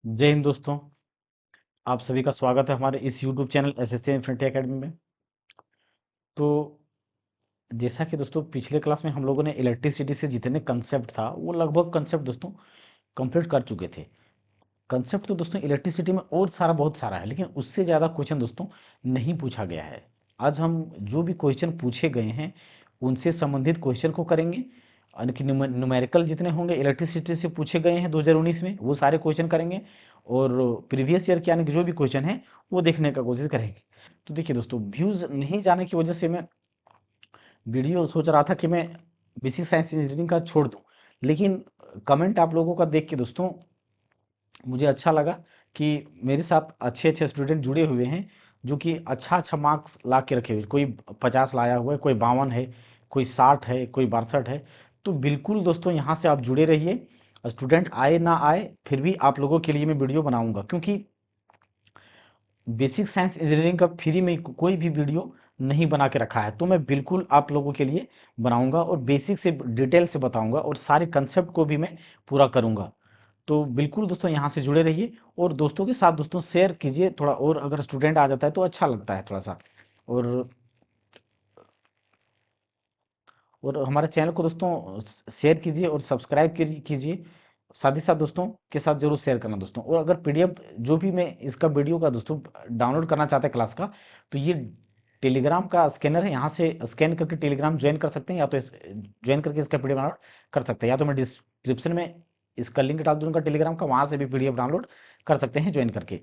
जय हिंद दोस्तों। आप सभी का स्वागत है हमारे इस YouTube channel SSC infinity academy में। तो जैसा कि दोस्तों पिछले क्लास में हम लोगों ने इलेक्ट्रिसिटी से जितने कंसेप्ट था वो लगभग कंसेप्ट दोस्तों कंप्लीट कर चुके थे। कंसेप्ट तो दोस्तों इलेक्ट्रिसिटी में और सारा बहुत सारा है, लेकिन उससे ज़्यादा क्वेश्चन दोस्तों नहीं पूछा गया है। आज हम जो भी क्वेश्चन पूछे गए हैं उनसे संबंधित क्वेश्चन को करेंगे, यानी कि न्यूमेरिकल जितने होंगे इलेक्ट्रिसिटी से पूछे गए हैं 2019 में वो सारे क्वेश्चन करेंगे, और प्रीवियस ईयर के यानी कि जो भी क्वेश्चन है वो देखने का कोशिश करेंगे। तो देखिए दोस्तों, व्यूज़ नहीं जाने की वजह से मैं वीडियो सोच रहा था कि मैं बेसिक साइंस इंजीनियरिंग का छोड़ दूं, लेकिन कमेंट आप लोगों का देख के दोस्तों मुझे अच्छा लगा कि मेरे साथ अच्छे अच्छे स्टूडेंट जुड़े हुए हैं जो कि अच्छा अच्छा मार्क्स ला के रखे हुए। कोई 50 लाया हुआ है, कोई 52 है, कोई 60 है, कोई 62 है। तो बिल्कुल दोस्तों यहाँ से आप जुड़े रहिए। स्टूडेंट आए ना आए फिर भी आप लोगों के लिए मैं वीडियो बनाऊंगा, क्योंकि बेसिक साइंस इंजीनियरिंग का फ्री में कोई भी वीडियो नहीं बना के रखा है, तो मैं बिल्कुल आप लोगों के लिए बनाऊंगा और बेसिक से डिटेल से बताऊंगा और सारे कंसेप्ट को भी मैं पूरा करूंगा। तो बिल्कुल दोस्तों यहाँ से जुड़े रहिए और दोस्तों के साथ दोस्तों शेयर कीजिए थोड़ा, और अगर स्टूडेंट आ जाता है तो अच्छा लगता है थोड़ा सा। और हमारे चैनल को दोस्तों शेयर कीजिए और सब्सक्राइब कीजिए। साथ ही साथ दोस्तों के साथ जरूर शेयर करना दोस्तों। और अगर पीडीएफ जो भी मैं इसका वीडियो का दोस्तों डाउनलोड करना चाहते हैं क्लास का, तो ये टेलीग्राम का स्कैनर है, यहाँ से स्कैन करके टेलीग्राम ज्वाइन कर सकते हैं, या तो ज्वाइन करके इसका पीडीएफ डाउनलोड कर सकते हैं, या तो मैं डिस्क्रिप्शन में इसका लिंक डाल दूंगा टेलीग्राम का, वहाँ से भी पीडीएफ डाउनलोड कर सकते हैं ज्वाइन करके।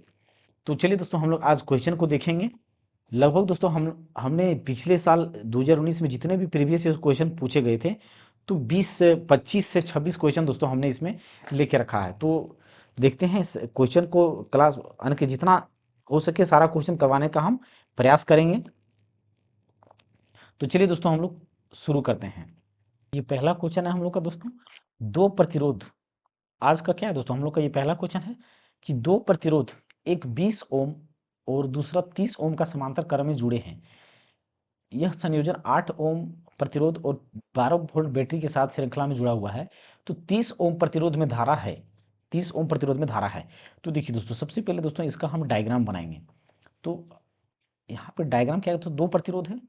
तो चलिए दोस्तों, हम लोग आज क्वेश्चन को देखेंगे। लगभग दोस्तों हमने पिछले साल 2019 में जितने भी प्रीवियस ईयर क्वेश्चन पूछे गए थे, तो 20 से 25 से 26 क्वेश्चन दोस्तों हमने इसमें लेके रखा है। तो देखते हैं इस क्वेश्चन को क्लास यानी कि जितना हो सके सारा क्वेश्चन करवाने का हम प्रयास करेंगे। तो चलिए दोस्तों हम लोग शुरू करते हैं। ये पहला क्वेश्चन है हम लोग का दोस्तों, दो प्रतिरोध। आज का क्या है दोस्तों, हम लोग का ये पहला क्वेश्चन है कि दो प्रतिरोध, एक 20 ओम और दूसरा 30 ओम का समांतर क्रम में जुड़े हैं। यह संयोजन 8 ओम प्रतिरोध और 12 वोल्ट बैटरी के साथ श्रृंखला में जुड़ा हुआ है। तो 30 ओम प्रतिरोध में धारा है, 30 ओम प्रतिरोध में धारा है। तो देखिए दोस्तों, सबसे पहले दोस्तों इसका हम डायग्राम बनाएंगे। तो यहाँ पे डायग्राम क्या है, तो दो प्रतिरोध है,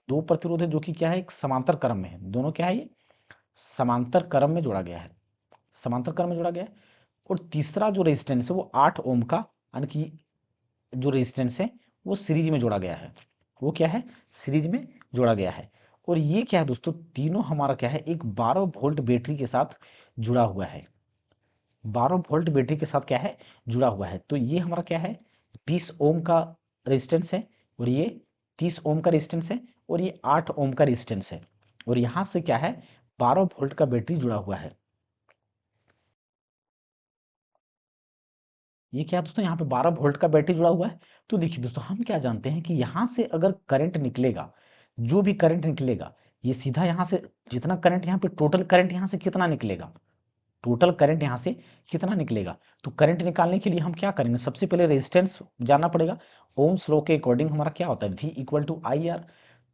दो प्रतिरोध है जो कि क्या है, एक समांतर क्रम में है। दोनों क्या है, ये समांतर क्रम में जोड़ा गया है, समांतर क्रम में जोड़ा गया है। और तीसरा जो रेजिस्टेंस है वो 8 ओम का, यानी कि जो रेजिस्टेंस है वो सीरीज में जोड़ा गया है। वो क्या है, सीरीज में जोड़ा गया है। और ये क्या है दोस्तों, तीनों हमारा क्या है, एक 12 वोल्ट बैटरी के साथ जुड़ा हुआ है। 12 वोल्ट बैटरी के साथ क्या है, जुड़ा हुआ है। तो ये हमारा क्या है, 20 ओम का रेजिस्टेंस है, और ये 30 ओम का रेजिस्टेंस है, और ये 8 ओम का रेजिस्टेंस है। और यहां से क्या है, 12 वोल्ट का बैटरी जुड़ा हुआ है। ये क्या है दोस्तों, यहाँ पे 12 वोल्ट का बैटरी जुड़ा हुआ है। तो देखिए दोस्तों, हम क्या जानते हैं कि यहाँ से अगर करंट निकलेगा, जो भी करंट निकलेगा, ये सीधा यहाँ से जितना करंट यहाँ पे टोटल करंट यहाँ से कितना निकलेगा, टोटल करंट यहाँ से कितना निकलेगा। तो करंट निकालने के लिए हम क्या करेंगे, सबसे पहले रेजिस्टेंस जानना पड़ेगा। ओम्स लॉ के अकॉर्डिंग हमारा क्या होता है, V equal to I R.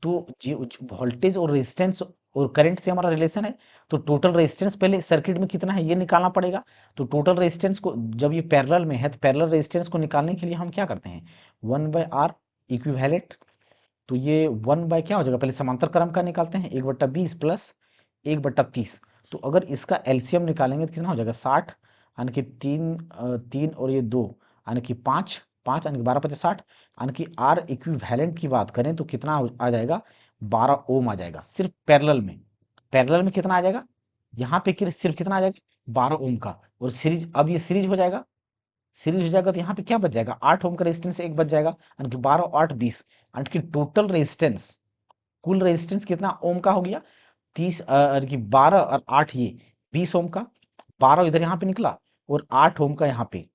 तो जो वोल्टेज और रेजिस्टेंस और करंट से हमारा रिलेशन है, तो टोटल रेजिस्टेंस पहले सर्किट में कितना है ये निकालना पड़ेगा। तो टोटल रेजिस्टेंस को जब ये पैरेलल में है, तो पैरेलल रेजिस्टेंस को निकालने के लिए हम क्या करते हैं, 1/R इक्विवेलेंट। तो ये 1 बाय क्या हो जाएगा, पहले समांतर क्रम का निकालते हैं, 1/20 प्लस 1/30। तो अगर इसका एलसीएम निकालेंगे तो कितना हो जाएगा, 60, यानी कि तीन, तीन और ये दो, यानी कि पाँच, पाँच यानी कि 12×5 = 60। यानी कि आर इक्विवेलेंट की बात करें तो कितना आ जाएगा, 12 ओम आ जाएगा सिर्फ पैरेलल में। पैरेलल में कितना आ जाएगा, यहाँ पे सिर्फ कितना आ जाएगा, 12 ओम का। और सीरीज, अब ये सीरीज हो जाएगा, सीरीज हो जाएगा तो यहाँ पे क्या बच जाएगा, 8 ओम का रेजिस्टेंस एक बच जाएगा, यानी कि 12 8 20, यानी कि टोटल रेजिस्टेंस, कुल रेजिस्टेंस कितना ओम का हो गया, 30, यानी कि 12 और 8 ये 20 ओम का, 12 इधर यहाँ पे निकला और 8 ओम का यहाँ पे,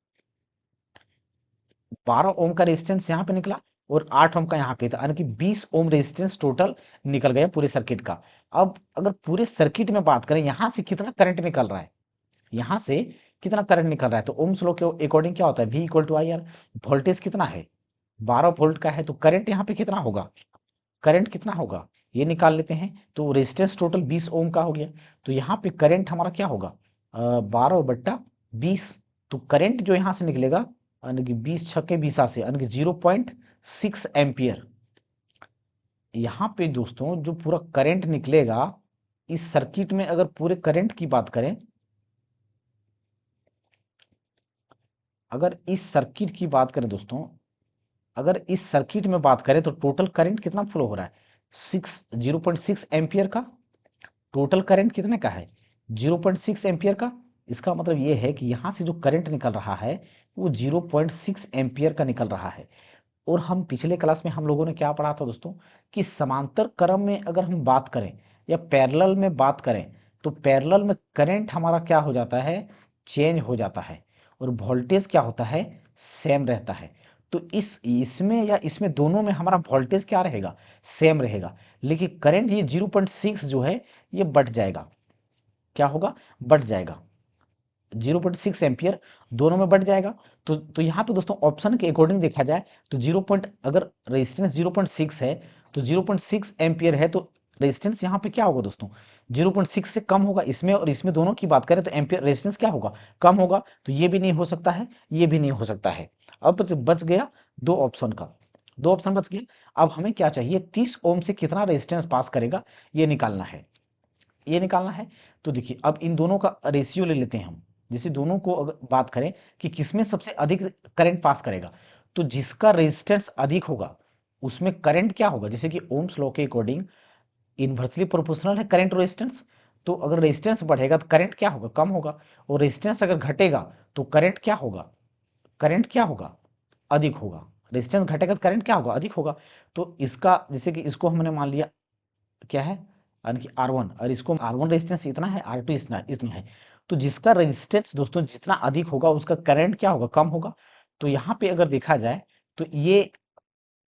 12 ओम का रेजिस्टेंस यहाँ पे निकला और 8 ओम का यहाँ पे था, यानी कि 20 ओम रेजिस्टेंस टोटल निकल गया पूरे सर्किट का। अब अगर पूरे सर्किट में बात करें, यहाँ से कितना करंट निकल रहा है, यहाँ से कितना करंट निकल रहा है, तो ओम्स लॉ के अकॉर्डिंग क्या होता है, V equal to I R. Voltage कितना है, 12 वोल्ट का है, तो करंट यहाँ पे कितना होगा, करंट कितना होगा ये निकाल लेते हैं। तो रेजिस्टेंस टोटल 20 ओम का हो गया, तो यहाँ पे करंट हमारा क्या होगा, 12/20, 20, तो करंट जो यहाँ से निकलेगा यानी कि 20 छक्के 20 से यानी कि 0.6 एम्पियर। यहाँ पे दोस्तों जो पूरा करंट निकलेगा इस सर्किट में, अगर पूरे करंट की बात करें, अगर इस सर्किट की बात करें दोस्तों, अगर इस सर्किट में बात करें तो टोटल करंट कितना फ्लो हो रहा है, 0.6 एम्पियर का। टोटल करंट कितने का है, 0.6 एम्पियर का। इसका मतलब ये है कि यहाँ से जो करंट निकल रहा है वो 0.6 एम्पियर का निकल रहा है। और हम पिछले क्लास में हम लोगों ने क्या पढ़ा था दोस्तों, कि समांतर क्रम में अगर हम बात करें या पैरेलल में बात करें तो पैरेलल में करंट हमारा क्या हो जाता है, चेंज हो जाता है, और वोल्टेज क्या होता है, सेम रहता है। तो इसमें या इसमें दोनों में हमारा वोल्टेज क्या रहेगा, सेम रहेगा, लेकिन करंट ये 0.6 जो है ये बढ़ जाएगा। क्या होगा, बढ़ जाएगा, 0.6 एम्पियर दोनों में बढ़ जाएगा। तो यहाँ पे दोस्तों ऑप्शन के अकॉर्डिंग देखा जाए तो अगर रेजिस्टेंस 0.6 है तो 0.6 एम्पियर है, तो रेजिस्टेंस यहाँ पे क्या होगा दोस्तों, 0.6 से कम होगा। इसमें और इसमें दोनों की बात करें तो एम्पियर रेजिस्टेंस क्या होगा, कम होगा। तो ये भी नहीं हो सकता है, ये भी नहीं हो सकता है। अब बच गया दो ऑप्शन का, दो ऑप्शन बच गया। अब हमें क्या चाहिए, 30 ओम से कितना रेजिस्टेंस पास करेगा ये निकालना है, ये निकालना है। तो देखिए अब इन दोनों का रेशियो ले लेते हैं हम। जैसे दोनों को अगर बात करें कि किसमें सबसे अधिक करंट पास करेगा, तो जिसका रेजिस्टेंस अधिक होगा उसमें करंट क्या होगा, जैसे कि ओम्स लॉ के अकॉर्डिंग इन्वर्सली प्रोपोर्शनल है करंट और रेजिस्टेंस। तो अगर रेजिस्टेंस बढ़ेगा तो करंट क्या होगा, कम होगा, और रेजिस्टेंस अगर घटेगा तो करंट क्या होगा, करंट क्या होगा, अधिक होगा। रेजिस्टेंस घटेगा तो करंट क्या होगा, अधिक होगा। तो इसका जैसे कि इसको हमने मान लिया क्या है, यानी कि R1, और इसको R1 रेजिस्टेंस इतना है, R2 इतना इतना है। तो जिसका रेजिस्टेंस दोस्तों जितना अधिक होगा उसका करंट क्या होगा, कम होगा। तो यहाँ पे अगर देखा जाए तो ये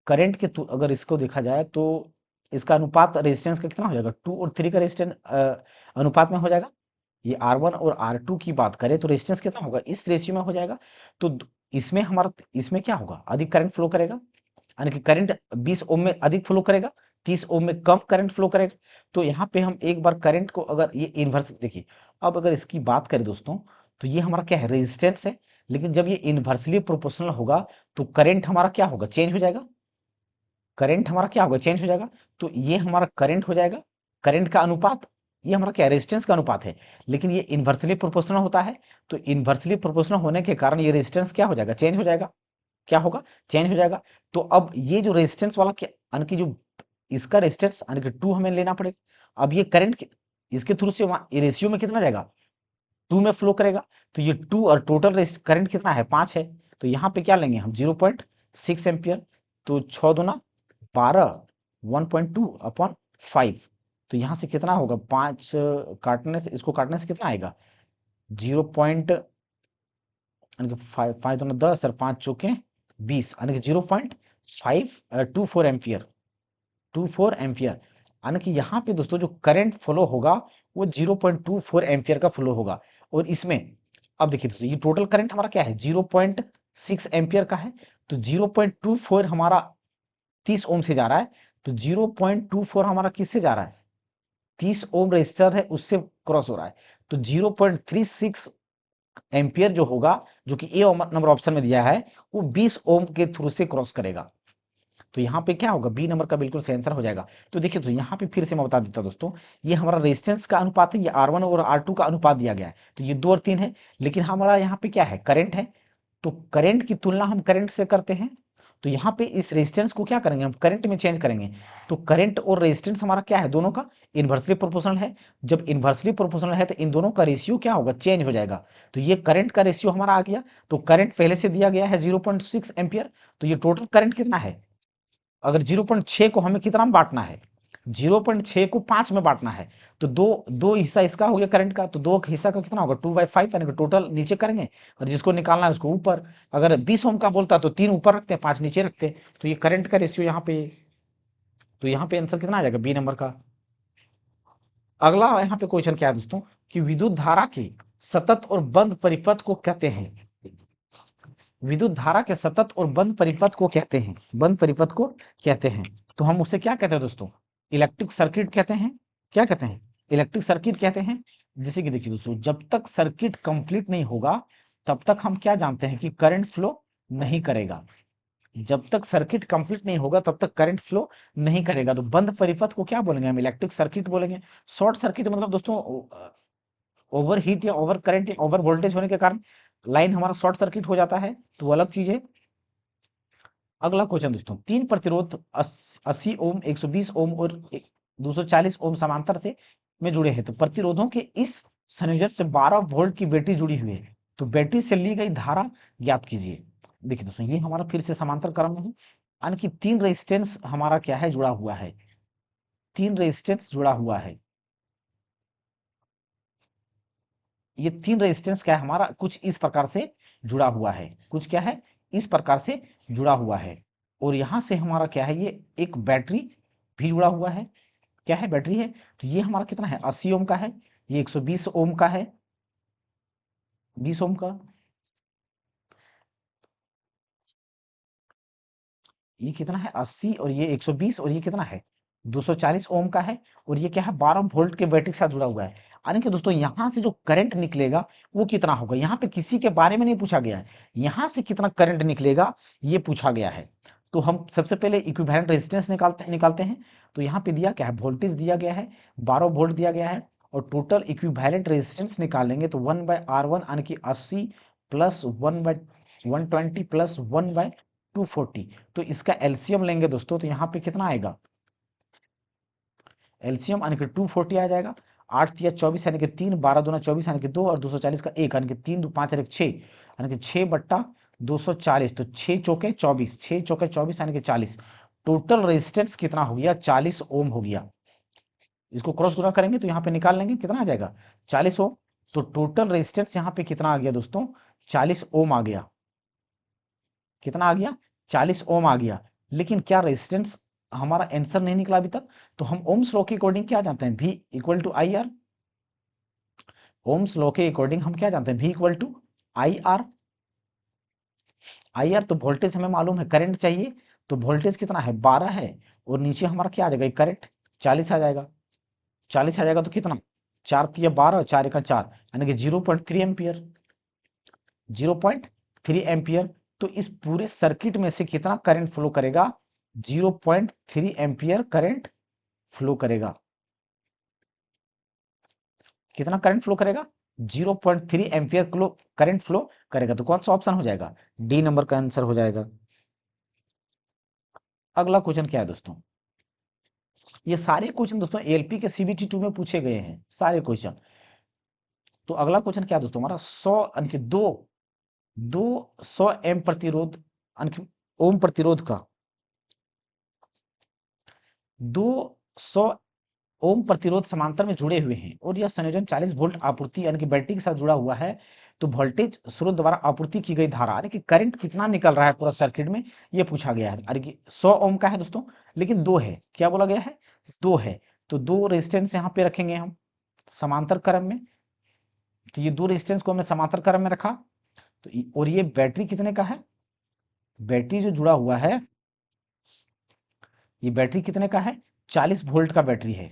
करंट के अगर इसको देखा जाए तो इसका अनुपात रेजिस्टेंस का कितना हो जाएगा, 2 और 3 का रेजिस्टेंस अनुपात में हो जाएगा। ये R1 और R2 की बात करें तो रेजिस्टेंस कितना होगा, इस रेशियो में हो जाएगा। तो इसमें हमारा, इसमें क्या होगा, अधिक करंट फ्लो करेगा, यानी कि करंट 20 ओम में अधिक फ्लो करेगा, 30 ओम में कम करंट फ्लो करेगा। तो यहाँ पे हम एक बार करंट को, अगर ये इन्वर्स देखिए, अब अगर इसकी बात करें दोस्तों तो ये हमारा क्या है, रेजिस्टेंस है। लेकिन जब ये इन्वर्सली प्रोपोर्शनल होगा तो करंट हमारा क्या होगा, चेंज हो जाएगा। करंट हमारा क्या होगा, चेंज हो जाएगा। तो ये हमारा करंट हो जाएगा, करंट का अनुपात, ये हमारा क्या, रेजिस्टेंस का अनुपात है। लेकिन ये इन्वर्सली प्रोपोर्शनल होता है, तो इन्वर्सली प्रोपोर्शनल होने के कारण ये रेजिस्टेंस क्या हो जाएगा, चेंज हो जाएगा। क्या होगा, चेंज हो जाएगा। तो अब ये जो रेजिस्टेंस वाला क्या, यानी कि जो इसका रेजिस्टेंस यानी कि 2 हमें लेना पड़ेगा। अब ये करंट इसके थ्रू से वहां रेशियो में कितना जाएगा, 2 में फ्लो करेगा। तो ये 2 और टोटल करंट कितना है, 5 है। तो यहाँ पे क्या लेंगे हम, 0.6 एम्पियर। तो 6 दूना 12, 1.2 अपॉन 5। तो यहाँ से कितना होगा, 5 काटने से, इसको काटने से कितना आएगा, 0 पॉइंट, यानी कि 5 दूना 10 और 5 चौके 20, यानी कि 0.524 एम्पियर, 24 एम्पियर। यानी कि यहाँ पे दोस्तों जो करंट फ्लो होगा वो 0.24 एम्पियर का फ्लो होगा। और इसमें अब देखिए दोस्तों, ये टोटल करंट हमारा क्या है, 0.6 एम्पियर का है। तो 0.24 हमारा 30 ओम से जा रहा है। तो 0.24 हमारा किससे जा रहा है, 30 ओम रेजिस्टर है उससे क्रॉस हो रहा है। तो 0.36 एम्पियर जो होगा, जो कि ए नंबर ऑप्शन में दिया है, वो 20 ओम के थ्रू से क्रॉस करेगा। तो यहाँ पे क्या होगा, बी नंबर का बिल्कुल सही आंसर हो जाएगा। तो देखिए तो यहाँ पे फिर से मैं बता देता हूं दोस्तों, ये हमारा रेजिस्टेंस का अनुपात है, ये R1 और R2 का अनुपात दिया गया है। तो ये 2 और 3 है। लेकिन हमारा यहाँ पे क्या है, करंट है। तो करंट की तुलना हम करंट से करते हैं। तो यहाँ पे इस रेजिस्टेंस को क्या करेंगे, हम करंट में चेंज करेंगे। तो करंट और रेजिस्टेंस हमारा क्या है, दोनों का इन्वर्सली प्रोपोर्शनल है। जब इन्वर्सली प्रोपोर्शनल है तो इन दोनों का रेशियो क्या होगा, चेंज हो जाएगा। तो ये करंट का रेशियो हमारा आ गया। तो करंट पहले से दिया गया है 0.6 एम्पियर। तो ये टोटल करंट कितना है, अगर 0.6 को हमें कितना में बांटना है, 0.6 को 5 में बांटना है। तो दो दो हिस्सा इसका हो गया करंट का, तो दो हिस्सा का कितना होगा, 2/5, यानी कि टोटल नीचे करेंगे और जिसको निकालना है उसको ऊपर। अगर 20 ओम का बोलता तो 3 ऊपर रखते हैं, 5 नीचे रखते हैं। तो ये करंट का रेशियो यहाँ पे, तो यहाँ पे आंसर कितना आ जाएगा, बी नंबर का। अगला यहाँ पे क्वेश्चन क्या है दोस्तों, कि विद्युत धारा के सतत और बंद परिपथ को कहते हैं, विद्युत धारा के सतत और बंद परिपथ को कहते हैं, बंद परिपथ को कहते हैं। तो हम उसे क्या कहते हैं दोस्तों, इलेक्ट्रिक सर्किट कहते हैं। क्या कहते हैं, इलेक्ट्रिक सर्किट कहते हैं। जैसे कि देखिए दोस्तों, जब तक सर्किट कंप्लीट नहीं होगा तब तक हम क्या जानते हैं कि करंट फ्लो नहीं करेगा। जब तक सर्किट कंप्लीट नहीं होगा तब तक करंट फ्लो नहीं करेगा। तो बंद परिपथ को क्या बोलेंगे हम? इलेक्ट्रिक सर्किट बोलेंगे। शॉर्ट सर्किट मतलब दोस्तों ओवर हीट या ओवर करंट या ओवर वोल्टेज होने के कारण लाइन हमारा शॉर्ट सर्किट हो जाता है, तो वो अलग चीज है। अगला क्वेश्चन दोस्तों, तीन प्रतिरोध 80 ओम, 120 ओम और 240 ओम समांतर से में जुड़े हैं। तो प्रतिरोधों के इस संयोजन से 12 वोल्ट की बैटरी जुड़ी हुई है। तो बैटरी से ली गई धारा ज्ञात कीजिए। देखिए दोस्तों, ये हमारा फिर से समांतर क्रम में है, यानी कि तीन रेजिस्टेंस हमारा क्या है, जुड़ा हुआ है। तीन रेजिस्टेंस जुड़ा हुआ है। ये तीन रेजिस्टेंस क्या है हमारा, कुछ इस प्रकार से जुड़ा हुआ है। कुछ क्या है, इस प्रकार से जुड़ा हुआ है। और यहां से हमारा क्या है, ये एक बैटरी भी जुड़ा हुआ है। क्या है, बैटरी है। तो ये हमारा कितना है, 80 ओम का है। ये 120 ओम का है, 20 ओम का। ये कितना है, 80, और ये 120, और ये कितना है, 240 ओम का है। और ये क्या है, 12 वोल्ट के बैटरी के साथ जुड़ा हुआ है। यानी कि दोस्तों यहां से जो करंट निकलेगा वो कितना होगा, यहाँ पे किसी के बारे में नहीं पूछा गया है, यहां से कितना करंट निकलेगा ये पूछा गया है। तो हम सबसे पहले इक्विवेलेंट रेजिस्टेंस निकालते हैं। तो यहाँ पे दिया क्या है, वोल्टेज दिया गया है, 12 वोल्ट दिया गया है। और टोटल इक्विवेलेंट रेजिस्टेंस निकालेंगे तो 1/R1 यानी कि 80 प्लस 1/120 प्लस 1/240। तो इसका एलसीएम लेंगे दोस्तों, तो यहाँ पे कितना आएगा, एलसीएम यानी कि 240 आ जाएगा। 8 तिया 24 यानी कि 3, 12 दूना 24 यानी कि 2, और 240 का 1 यानी कि 3, 2 5 6 यानी कि 6/240। तो 6 चौके 24, 6 चौके 24 यानी कि 40। टोटल रेजिस्टेंस कितना हो गया, 40 ओम हो गया। इसको क्रॉस गुना करेंगे तो यहाँ पे निकाल लेंगे, कितना आ जाएगा, 40 ओम। तो टोटल रेजिस्टेंस यहाँ पे कितना आ गया दोस्तों, 40 ओम आ गया। कितना आ गया, 40 ओम आ गया। लेकिन क्या रेजिस्टेंस हमारा आंसर नहीं निकला अभी तक। तो हम ओम्स लॉ के अकॉर्डिंग क्या जानते हैं, V equal to I R. Ohm's law के अकॉर्डिंग हम क्या जानते हैं, V equal to I R. I R तो वोल्टेज हमें मालूम है, करंट चाहिए। तो वोल्टेज कितना है, 12 है। और नीचे हमारा क्या आ जाएगा, करंट 40 आ जाएगा। 40 आ जाएगा तो कितना, 4 तिया 12, 4 एका 4 यानी कि 0.3 एम्पियर। 0.3 एम्पियर। तो इस पूरे सर्किट में से कितना करंट फ्लो करेगा, 0.3 एम्पियर करंट फ्लो करेगा। कितना करंट फ्लो करेगा, 0.3 एम्पियर करंट फ्लो करेगा। तो कौन सा ऑप्शन हो जाएगा, डी नंबर का आंसर हो जाएगा। अगला क्वेश्चन क्या है दोस्तों, ये सारे क्वेश्चन दोस्तों एलपी के सीबीटी 2 में पूछे गए हैं, सारे क्वेश्चन। तो अगला क्वेश्चन क्या है दोस्तों हमारा, 100 यानी कि 200 एम प्रतिरोध यानी कि ओम प्रतिरोध का 200 ओम प्रतिरोध समांतर में जुड़े हुए हैं, और यह संयोजन 40 वोल्ट आपूर्ति यानी कि बैटरी के साथ जुड़ा हुआ है। तो वोल्टेज स्रोत द्वारा आपूर्ति की गई धारा यानी कि करंट कितना निकल रहा है पूरा सर्किट में, ये पूछा गया है। यानी कि 100 ओम का है दोस्तों, लेकिन दो है, क्या बोला गया है, दो है। तो दो रेजिस्टेंस यहाँ पे रखेंगे हम समांतर क्रम में। तो ये दो रेजिस्टेंस को हमने समांतर क्रम में रखा। तो और ये बैटरी कितने का है, बैटरी जो जुड़ा हुआ है, ये बैटरी कितने का है, 40 वोल्ट का बैटरी है।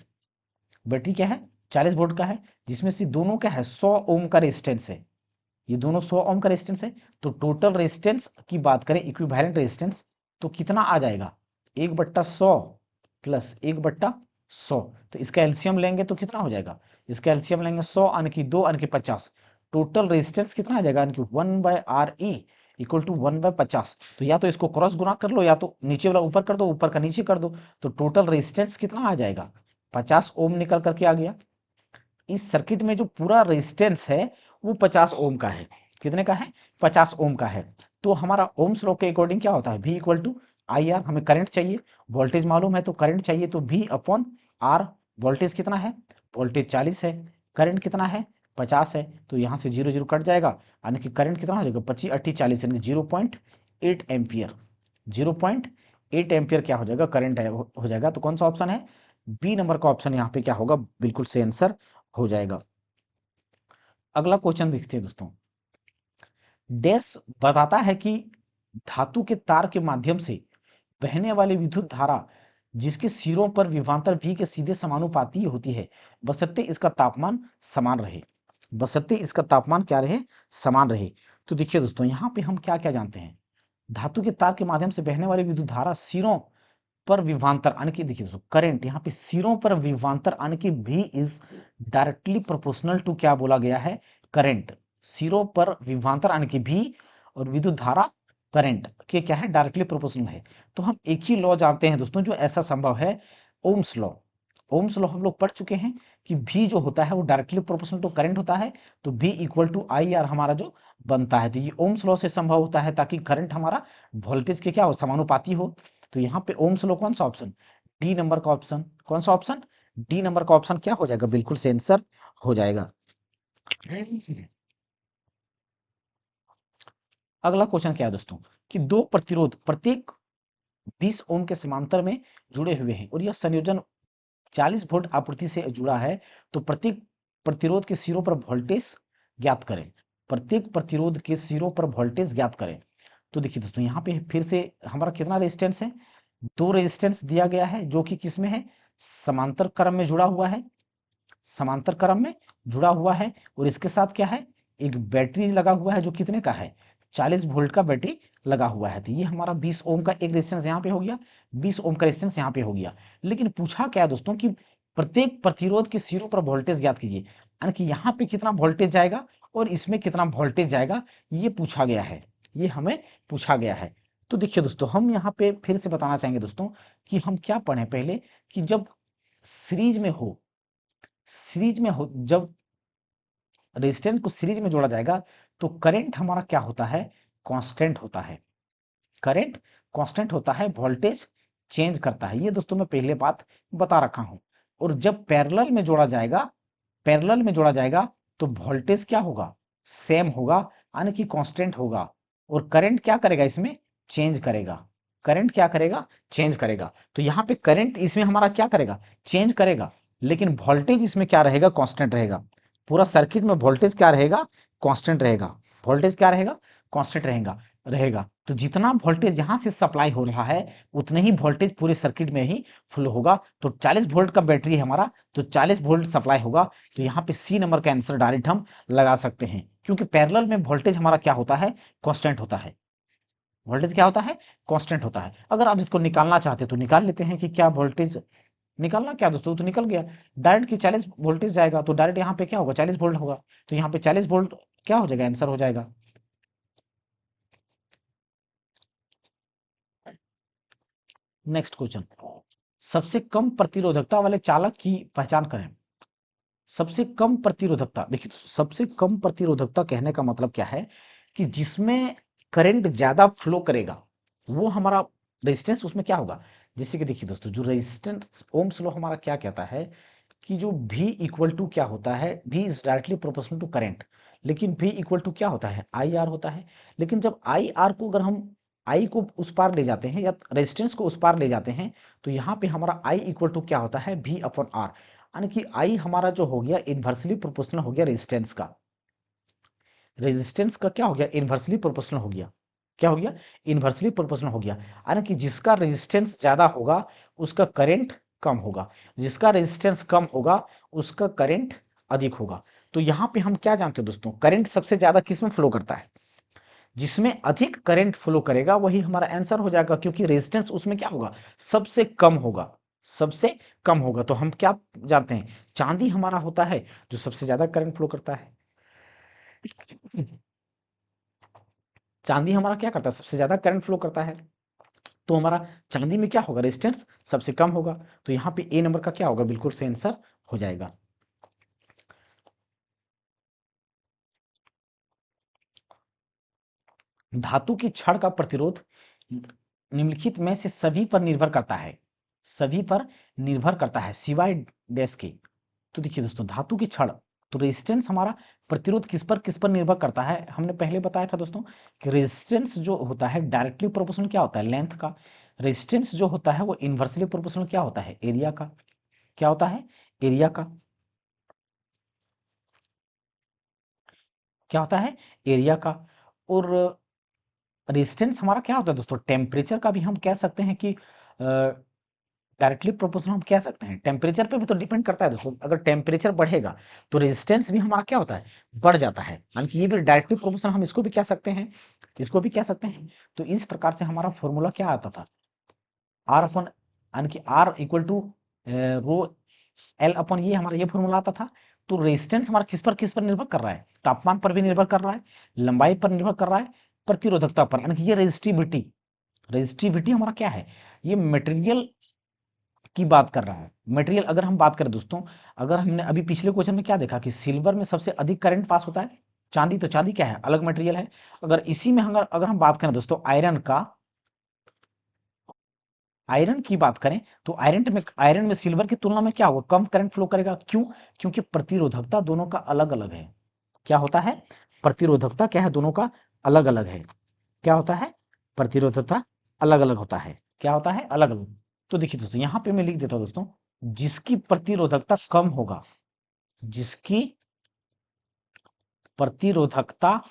बैटरी क्या है, 40 वोल्ट का है, जिसमें से दोनों क्या है, 100 ओम का रेजिस्टेंस है। ये दोनों 100 ओम का रेजिस्टेंस है। तो टोटल रेजिस्टेंस की बात करें, इक्विवेलेंट रेजिस्टेंस, तो कितना आ जाएगा, 1/100 प्लस 1/100। तो इसका एलसीएम लेंगे तो कितना हो जाएगा, इसका एलसीएम लेंगे 100 यानी कि 2 यानी कि 50। टोटल रेजिस्टेंस कितना आ जाएगा, यानी कि 1/RE इक्वल टू 1/50। तो या तो इसको क्रॉस गुना कर लो, या तो नीचे वाला ऊपर कर दो, ऊपर का नीचे कर दो। तो टोटल रेजिस्टेंस कितना आ जाएगा, 50 ओम निकल करके आ गया। इस सर्किट में जो पूरा रेजिस्टेंस है वो 50 ओम का है। कितने का है, 50 ओम का है। तो हमारा ओम्स लॉ के अकॉर्डिंग क्या होता है, V equal to I R. हमें करंट चाहिए, वोल्टेज मालूम है तो करंट चाहिए, तो V अपॉन आर। वोल्टेज कितना है, वोल्टेज 40 है, करंट कितना है, 50 है। तो यहाँ से 0 0 कट जाएगा, यानी कि करंट कितना हो जाएगा, 25 80 40 यानी कि 0.8 एम्पियर। 0.8 एम्पियर क्या हो जाएगा, करंट हो जाएगा। तो कौन सा ऑप्शन है, बी नंबर का ऑप्शन यहाँ पे क्या होगा, बिल्कुल से आंसर हो जाएगा। अगला क्वेश्चन देखते हैं दोस्तों, डैश बताता है कि धातु के तार के माध्यम से बहने वाली विद्युत धारा जिसके सिरों पर विभवांतर v के सीधे समानुपाती होती है, बशर्ते इसका तापमान समान रहे। बशर्ते इसका तापमान क्या रहे? समान रहे। तो देखिए दोस्तों, यहाँ पे हम क्या क्या जानते हैं, धातु के तार के माध्यम से बहने वाली विद्युत धारा सिरों पर विभवांतर यानी कि देखिए दोस्तों, करंट यहाँ पे सिरों पर विभवांतर यानी कि v is directly proportional to क्या बोला गया है? करंट। सिरों पर विभवांतर यानी कि v और विद्युत धारा करंट के क्या है? डायरेक्टली प्रोपोर्शनल है। तो हम एक ही लॉ जानते हैं दोस्तों जो ऐसा संभव है, ओम्स लॉ। ओम्स लॉ हम लोग पढ़ चुके हैं कि v जो होता है वो डायरेक्टली प्रोपोर्शनल टू करंट होता है, तो v equal to I R हमारा जो बनता है। तो ये ओम्स लॉ से संभव होता है ताकि करंट हमारा वोल्टेज के क्या हो? समानुपाती हो। तो यहाँ पे ओम्स लॉ कौन सा ऑप्शन? डी नंबर का ऑप्शन। कौन सा ऑप्शन? डी नंबर का ऑप्शन क्या हो जाएगा? बिल्कुल से आंसर हो जाएगा। अगला क्वेश्चन क्या है दोस्तों कि दो प्रतिरोध प्रत्येक 20 ओम के समांतर में जुड़े हुए हैं और यह संयोजन 40 वोल्ट आपूर्ति से जुड़ा है, तो प्रत्येक प्रतिरोध के सिरों पर वोल्टेज ज्ञात करें। प्रत्येक प्रतिरोध के सिरों पर वोल्टेज ज्ञात करें। तो देखिए दोस्तों, यहाँ पे फिर से हमारा कितना रेजिस्टेंस है? दो रेजिस्टेंस दिया गया है जो कि किसमें है? समांतर क्रम में जुड़ा हुआ है। समांतर क्रम में जुड़ा हुआ है और इसके साथ क्या है? एक बैटरी लगा हुआ है जो कितने का है? 40 वोल्ट का बैटरी लगा हुआ है। तो ये हमारा 20 ओम का एक रेजिस्टेंस यहाँ पे हो गया, 20 ओम का रेजिस्टेंस यहाँ पे हो गया। लेकिन पूछा क्या है दोस्तों कि प्रत्येक प्रतिरोध के सिरों पर वोल्टेज ज्ञात कीजिए, यानी कि यहाँ पे कितना वोल्टेज जाएगा और इसमें कितना वोल्टेज जाएगा, ये पूछा गया है। ये हमें पूछा गया है। तो देखिए दोस्तों, हम यहाँ पे फिर से बताना चाहेंगे दोस्तों कि हम क्या पढ़ें पहले कि जब सीरीज में हो, सीरीज में हो, जब रेजिस्टेंस को सीरीज में जोड़ा जाएगा तो करंट हमारा क्या होता है? कांस्टेंट होता है। करंट कांस्टेंट होता है, वोल्टेज चेंज करता है। ये दोस्तों मैं पहले बात बता रखा हूं। और जब पैरेलल में जोड़ा जाएगा, पैरेलल में जोड़ा जाएगा तो वोल्टेज क्या होगा? सेम होगा, यानी कि कांस्टेंट होगा। और करंट क्या करेगा? इसमें चेंज करेगा। करंट क्या करेगा? चेंज करेगा। तो यहाँ पे करंट इसमें हमारा क्या करेगा? चेंज करेगा, लेकिन वोल्टेज इसमें क्या रहेगा? कांस्टेंट रहेगा। पूरा सर्किट में वोल्टेज क्या रहेगा? कांस्टेंट रहेगा। वोल्टेज क्या रहेगा? कांस्टेंट रहेगा रहेगा। तो जितना वोल्टेज यहां से सप्लाई हो रहा है उतने ही वोल्टेज पूरे सर्किट में ही फ्लो होगा। तो 40 वोल्ट का बैटरी है हमारा, तो 40 वोल्ट सप्लाई होगा। तो यहाँ पे सी नंबर का आंसर डायरेक्ट हम लगा सकते हैं, क्योंकि पैरेलल में वोल्टेज हमारा क्या होता है? कांस्टेंट होता है। वोल्टेज क्या होता है? कांस्टेंट होता है। अगर आप इसको निकालना चाहते हैं तो निकाल लेते हैं कि क्या वोल्टेज निकालना, क्या दोस्तों, तो निकल गया डायरेक्ट कि 40 वोल्टेज जाएगा, तो डायरेक्ट यहाँ पे क्या होगा? 40 वोल्ट होगा। तो यहाँ पे 40 वोल्ट क्या हो जाएगा? आंसर हो जाएगा। नेक्स्ट क्वेश्चन, सबसे कम प्रतिरोधकता वाले चालक की पहचान करें। सबसे कम प्रतिरोधकता, देखिए दोस्तों, सबसे कम प्रतिरोधकता कहने का मतलब क्या है कि जिसमें करंट ज्यादा फ्लो करेगा वो हमारा रेजिस्टेंस उसमें क्या होगा? जैसे कि देखिए दोस्तों, जो रेजिस्टेंस ओम्स लॉ हमारा क्या कहता है कि जो V इक्वल टू क्या होता है? V is directly proportional to current. लेकिन V इक्वल टू क्या होता है? आई आर होता है। लेकिन जब आई आर को अगर हम आई को उस पार ले जाते हैं या रेजिस्टेंस को उस पार ले जाते हैं तो यहाँ पे हमारा आई इक्वल टू क्या होता है? V अपॉन आर, यानी कि आई हमारा जो हो गया इन्वर्सली प्रोपोर्शनल हो गया रेजिस्टेंस का। रेजिस्टेंस का क्या हो गया? इन्वर्सली प्रोपोर्शनल हो गया। क्या हो गया? इन्वर्सली प्रोपोर्शनल हो गया, यानी कि जिसका रेजिस्टेंस ज्यादा होगा उसका करंट कम होगा, जिसका रेजिस्टेंस कम होगा उसका करंट अधिक होगा। तो यहाँ पे हम क्या जानते हैं दोस्तों? करंट सबसे ज्यादा किस में फ्लो करता है? जिसमें अधिक करंट फ्लो करेगा वही हमारा आंसर हो जाएगा, क्योंकि रेजिस्टेंस उसमें क्या होगा? सबसे कम होगा। सबसे कम होगा। तो हम क्या जानते हैं? चांदी हमारा होता है जो सबसे ज्यादा करंट फ्लो करता है। चांदी हमारा क्या करता है? सबसे ज्यादा करंट फ्लो करता है। तो हमारा चांदी में क्या होगा? रेजिस्टेंस सबसे कम होगा। तो यहाँ पे ए नंबर का क्या होगा? बिल्कुल से आंसर हो जाएगा। धातु की छड़ का प्रतिरोध निम्नलिखित में से सभी पर निर्भर करता है। सभी पर निर्भर करता है सिवाय डैश के। तो देखिए दोस्तों, धातु की छड़, तो रेजिस्टेंस हमारा प्रतिरोध किस पर निर्भर करता है? हमने पहले बताया था दोस्तों कि रेजिस्टेंस जो होता है डायरेक्टली प्रोपोर्शनल क्या होता है? लेंथ का। रेजिस्टेंस जो होता है वो इन्वर्सली प्रोपोर्शनल क्या होता है? एरिया का। क्या होता है? एरिया का। क्या होता है? एरिया का। और रेजिस्टेंस हमारा क्या होता है दोस्तों? टेम्परेचर का भी हम कह सकते हैं कि डायरेक्टली प्रोपोर्शनल हम कह सकते हैं। टेम्परेचर पे भी तो डिपेंड करता है दोस्तों, अगर टेम्परेचर बढ़ेगा तो रेजिस्टेंस भी हमारा क्या होता है, बढ़ जाता है, यानी कि ये भी डायरेक्टली प्रोपोर्शनल हम इसको भी कह सकते हैं, इसको भी कह सकते हैं। तो इस प्रकार से हमारा फॉर्मूला क्या आता था, आर अपन, यानी कि R equal to rho L अपन, ये हमारा ये फॉर्मूला आता था। तो रेजिस्टेंस हमारा किस पर निर्भर कर रहा है, तापमान पर भी निर्भर कर रहा है, लंबाई पर निर्भर कर रहा है, प्रतिरोधकता पर, यानी कि ये रेजिस्टिविटी, रेजिस्टिविटी हमारा क्या है, ये मटेरियल की बात कर रहा है। मटेरियल अगर हम बात करें दोस्तों, अगर हमने अभी पिछले क्वेश्चन में क्या देखा कि सिल्वर में सबसे अधिक करंट पास होता है, चांदी, तो चांदी क्या है, अलग मटेरियल है। अगर इसी में अगर हम बात करें दोस्तों आयरन का, आयरन की बात करें तो आयरन में सिल्वर की तुलना में क्या होगा, कम करंट फ्लो करेगा, क्यों, क्योंकि प्रतिरोधकता दोनों का अलग अलग है। क्या होता है, प्रतिरोधकता क्या है, दोनों का अलग अलग है। क्या होता है, प्रतिरोधकता अलग अलग होता है, क्या होता है, अलग अलग। तो देखिए दोस्तों यहाँ पे मैं लिख देता हूँ दोस्तों, जिसकी प्रतिरोधकता कम होगा, जिसकी प्रतिरोधकता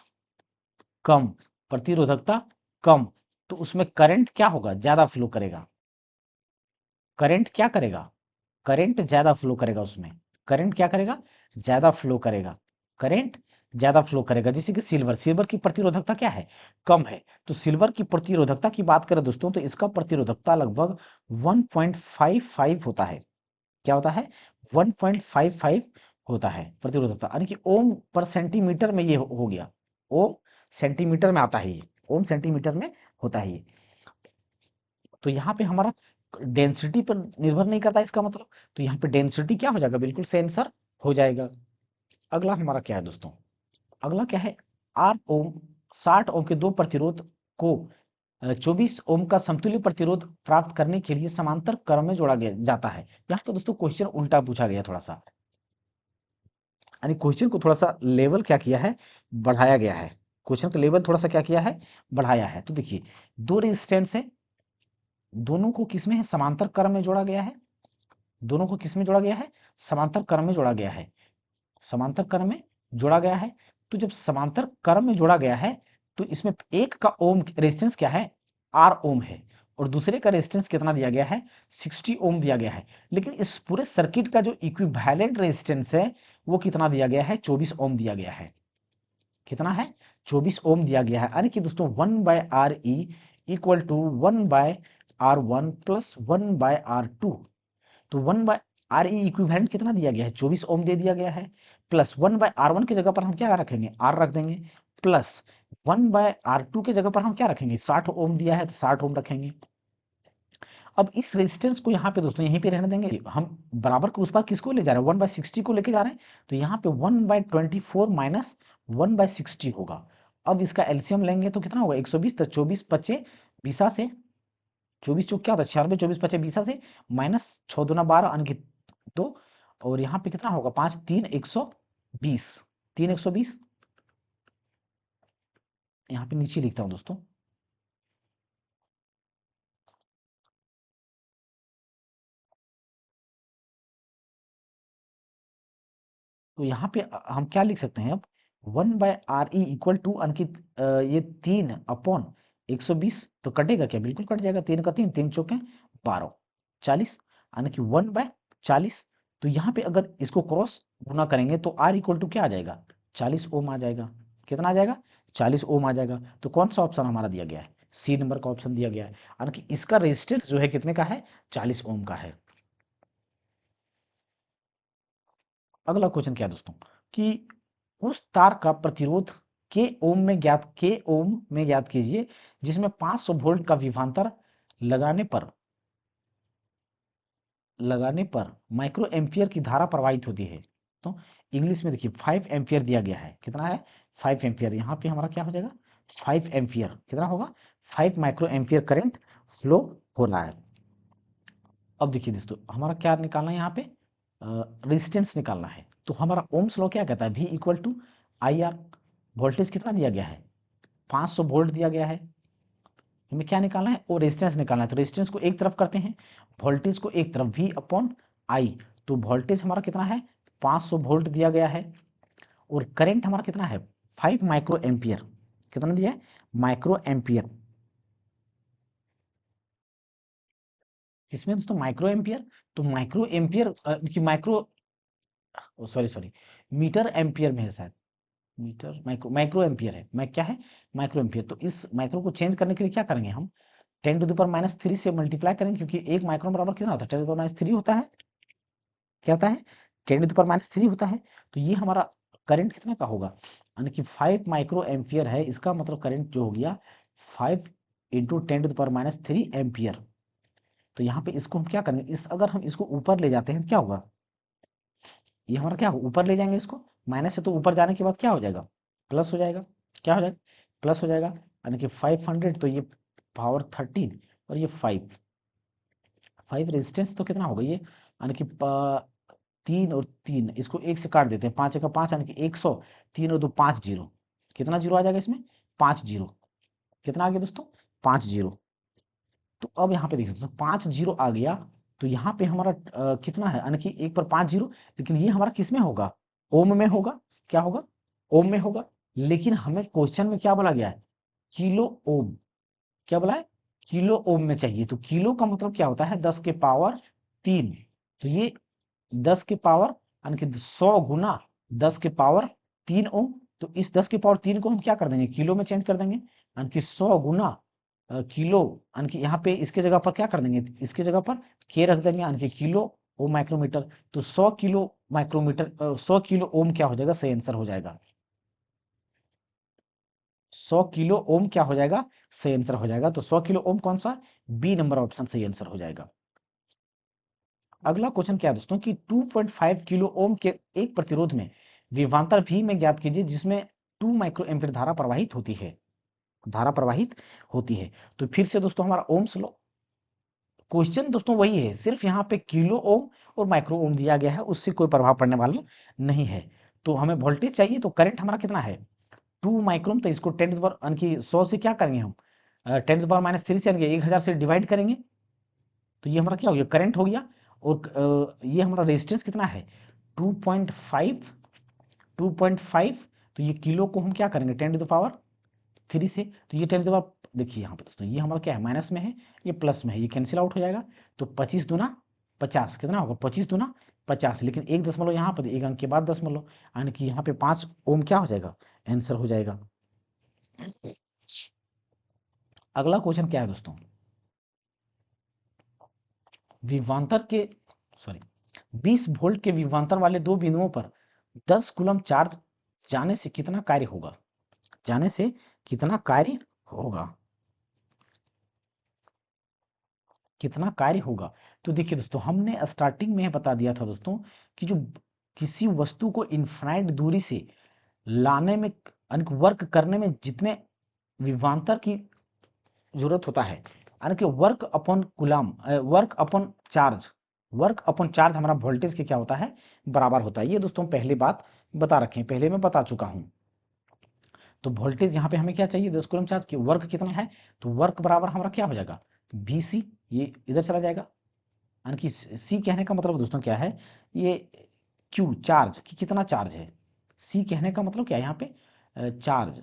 कम, प्रतिरोधकता कम, तो उसमें करंट क्या होगा, ज्यादा फ्लो करेगा। करंट क्या करेगा, करंट ज्यादा फ्लो करेगा उसमें, करंट क्या करेगा, ज्यादा फ्लो करेगा, करंट ज्यादा फ्लो करेगा। जैसे कि सिल्वर, सिल्वर की प्रतिरोधकता क्या है, कम है। तो सिल्वर की प्रतिरोधकता की बात करें दोस्तों, तो इसका प्रतिरोधकता लगभग 1.55 होता है। क्या होता है, 1.55 होता है प्रतिरोधकता, यानी कि ओम पर सेंटीमीटर में ये हो गया, ओम सेंटीमीटर में आता है ये, ओम सेंटीमीटर में होता है ये। तो यहाँ पे हमारा डेंसिटी पर निर्भर नहीं करता इसका मतलब, तो यहाँ पे डेंसिटी क्या हो जाएगा, बिल्कुल से आंसर हो जाएगा। अगला हमारा क्या है दोस्तों, अगला क्या है, 8 ओम, 60 ओम के दो प्रतिरोध को 24 ओम का समतुल्य प्रतिरोध प्राप्त करने के लिए समांतर क्रम में जोड़ा गया जाता है। यहाँ पे दोस्तों क्वेश्चन उल्टा पूछा गया थोड़ा सा, यानी क्वेश्चन को थोड़ा सा लेवल क्या किया है, बढ़ाया गया है। क्वेश्चन का लेवल थोड़ा सा क्या किया है, बढ़ाया है। तो देखिए दो रेजिस्टेंस है, दोनों को किसमें है, समांतर क्रम में जोड़ा गया है, दोनों को किसमें जोड़ा गया है, समांतर क्रम में जोड़ा गया है, समांतर क्रम में जोड़ा गया है। तो जब समांतर क्रम में जोड़ा गया है, तो इसमें एक का ओम रेजिस्टेंस क्या है, आर ओम है, और दूसरे का रेजिस्टेंस कितना दिया गया है, 60 ओम दिया गया है। लेकिन इस पूरे सर्किट का जो इक्विवेलेंट रेजिस्टेंस है वो कितना दिया गया है, 24 ओम दिया गया है। कितना है, 24 ओम दिया गया है, यानी कि दोस्तों 1/Re equal to 1/R1 plus 1/R2। तो 1/Re इक्विवेलेंट कितना दिया गया है, 24 ओम दे दिया गया है, प्लस 1/R1 की जगह पर हम क्या रखेंगे, आर रख देंगे, प्लस 1/R2 की जगह पर हम क्या रखेंगे, 60 ओम दिया है तो 60 ओम रखेंगे। अब इस रेजिस्टेंस को यहाँ पे दोस्तों यहीं पे रहने देंगे, हम बराबर के उस पार किसको ले जा रहे हैं, 1/60 को लेके जा रहे हैं। तो यहाँ पे 1/24 माइनस 1/60 होगा। अब इसका एलसीएम लेंगे तो कितना होगा, 120, तो 24 पचे बीसा से, 24 चौक क्या होता है, 96, 24 पचे बीसा से, माइनस 6 दूना 12 यानी कि 2, और यहाँ पे कितना होगा, 5 3 120, 3 120, यहाँ पे नीचे लिखता हूँ दोस्तों। तो यहाँ पे हम क्या लिख सकते हैं अब, 1/Re इक्वल टू अंकित ये 3/120, तो कटेगा क्या, बिल्कुल कट जाएगा, 3 का 3, 3 चौके 12, 40, यानी कि 1/40। तो यहाँ पे अगर इसको क्रॉस गुना करेंगे तो R इक्वल टू क्या आ जाएगा, 40 ओम आ जाएगा। कितना आ जाएगा, 40 ओम आ जाएगा। तो कौन सा ऑप्शन हमारा दिया गया है, सी नंबर का ऑप्शन दिया गया है, यानी कि इसका रेजिस्टेंस जो है कितने का है, 40 ओम का है। अगला क्वेश्चन क्या है दोस्तों, कि उस तार का प्रतिरोध के ओम में ज्ञात कीजिए जिसमें 500 वोल्ट का विभवांतर लगाने पर माइक्रो एम्पियर की धारा प्रवाहित होती है। तो इंग्लिश में देखिए 5 एम्पियर दिया गया है, कितना है, 5 एम्पियर। यहाँ पे हमारा क्या हो जाएगा, 5 एम्पियर कितना होगा, 5 माइक्रो एम्पियर करंट फ्लो हो रहा है। अब देखिए दोस्तों हमारा क्या निकालना है, यहाँ पे रेजिस्टेंस निकालना है। तो हमारा ओम्स लॉ क्या कहता है, V equal to I R. Voltage कितना दिया गया है, 500 वोल्ट दिया गया है, हमें क्या निकालना है, वो रेजिस्टेंस निकालना है। तो रेजिस्टेंस को एक तरफ करते हैं, वोल्टेज को एक तरफ, V अपॉन आई। तो वोल्टेज हमारा कितना है, 500 वोल्ट दिया गया है, और करंट हमारा कितना है, 5 माइक्रो एम्पियर। कितना दिया है, माइक्रो एम्पियर। किसमें दोस्तों? Micro ampere. तो माइक्रो एम्पियर की माइक्रो सॉरी मीटर एम्पियर में है शायद, मीटर माइक्रो माइक्रो एम्पियर है, मैं क्या है माइक्रो एम्पियर। तो इस माइक्रो को चेंज करने के लिए क्या करेंगे हम? 10⁻³ से मल्टीप्लाई करेंगे, क्योंकि एक माइक्रो बराबर कितना होता है? 10⁻³ होता है। क्या होता है? 10⁻³ होता है। तो ये हमारा करंट कितना का होगा? यानी कि 5 माइक्रो एम्पियर है, इसका मतलब करंट जो हो गया 5 इंटू 10⁻³ एम्पियर। तो यहाँ पे इसको हम क्या करेंगे, इस अगर हम इसको ऊपर ले जाते हैं तो क्या होगा? ये हमारा क्या होगा? ऊपर ले जाएंगे इसको, माइनस से तो ऊपर जाने के बाद क्या हो जाएगा? प्लस हो जाएगा। क्या हो जाएगा? प्लस हो जाएगा। यानी कि 500, तो ये पावर 13 और ये 5 रेजिस्टेंस तो कितना होगा ये? यानी कि 3 और 3 इसको 1 से काट देते हैं, 5 का 5 यानी कि 100, 3 और 2 5 जीरो। कितना जीरो आ जाएगा इसमें? 5 जीरो। कितना आ गया दोस्तों? 5 जीरो। तो अब यहाँ पे देख सकते हो 5 जीरो आ गया। तो यहाँ पे हमारा कितना है? यानी कि 1 पर 5 जीरो, लेकिन ये हमारा किस में होगा? ओम में होगा। क्या होगा? ओम में होगा। लेकिन हमें क्वेश्चन में क्या बोला गया है? Kilo ohm. क्या बोला है? किलो ओम में चाहिए। तो किलो का मतलब क्या होता है? 10⁻³ तो ये 10⁻, यानी कि 100 गुना 10⁻³ ओम। तो इस 10⁻³ को हम क्या कर देंगे? किलो में चेंज कर देंगे, यानी कि 100 गुना किलो, यानी कि यहाँ पे इसके जगह पर क्या कर देंगे? इसके जगह पर के रख देंगे, यानी कि किलो ओ माइक्रोमीटर। तो 100 किलो माइक्रोमीटर 100 किलो ओम क्या हो जाएगा? सही आंसर हो जाएगा। 100 किलो ओम क्या हो जाएगा? सही आंसर हो जाएगा। तो 100 किलो ओम कौन सा? बी नंबर ऑप्शन सही आंसर हो जाएगा। अगला क्वेश्चन क्या है दोस्तों कि 2.5 किलो ओम के एक प्रतिरोध में विभवांतर भी में ज्ञात कीजिए जिसमें 2 माइक्रो एम्पीयर धारा प्रवाहित होती है। धारा प्रवाहित होती है। तो फिर से दोस्तों हमारा ओम्स लॉ, क्वेश्चन दोस्तों वही है, सिर्फ यहाँ पे किलो ओम और माइक्रो ओम दिया गया है, उससे कोई प्रभाव पड़ने वाला नहीं है। तो हमें वोल्टेज चाहिए, तो करंट हमारा कितना है? 2 माइक्रोम। तो इसको 10 यानी कि 100 से क्या करेंगे हम? 10⁻³ से यानी कि 1000 से डिवाइड करेंगे। तो ये हमारा क्या हो गया? करंट हो गया। और ये हमारा रेजिस्टेंस कितना है? 2.5 2.5। तो ये किलो को हम क्या करेंगे? 10⁻³ से। तो ये 10 देखिए यहाँ पे दोस्तों, ये हमारा क्या है? माइनस में है, ये प्लस में है, ये कैंसिल आउट हो जाएगा। तो 25 दूना 50 कितना होगा? 25 दूना 50। लेकिन एक दशमलव यहाँ पर, एक अंक के बाद दशमलव, यानी कि यहाँ पे 5 ओम क्या हो जाएगा? आंसर हो जाएगा। अगला क्वेश्चन क्या है दोस्तों? विभवांतर के सॉरी 20 वोल्ट के विभवांतर वाले दो बिंदुओं पर 10 कूलम चार्ज जाने से कितना कार्य होगा? जाने से कितना कार्य होगा? कितना कार्य होगा? तो देखिए दोस्तों, हमने स्टार्टिंग में बता दिया था दोस्तों कि जो किसी वस्तु को इनफाइनाइट दूरी से लाने में, वर्क करने में जितने विभवांतर की जरूरत होता है, यानी कि work upon coulomb, work upon charge, work upon charge हमारा वोल्टेज के क्या होता है? बराबर होता है। ये दोस्तों पहले बात बता रखे हैं, पहले मैं बता चुका हूं। तो वोल्टेज यहाँ पे हमें क्या चाहिए? 10 कूलम चार्ज की। वर्क कितना है? तो वर्क बराबर हमारा क्या हो जाएगा? VC। ये इधर चला जाएगा, यानी कि C कहने का मतलब दोस्तों क्या है? ये Q चार्ज कि कितना चार्ज है। C कहने का मतलब क्या है यहाँ पे? चार्ज।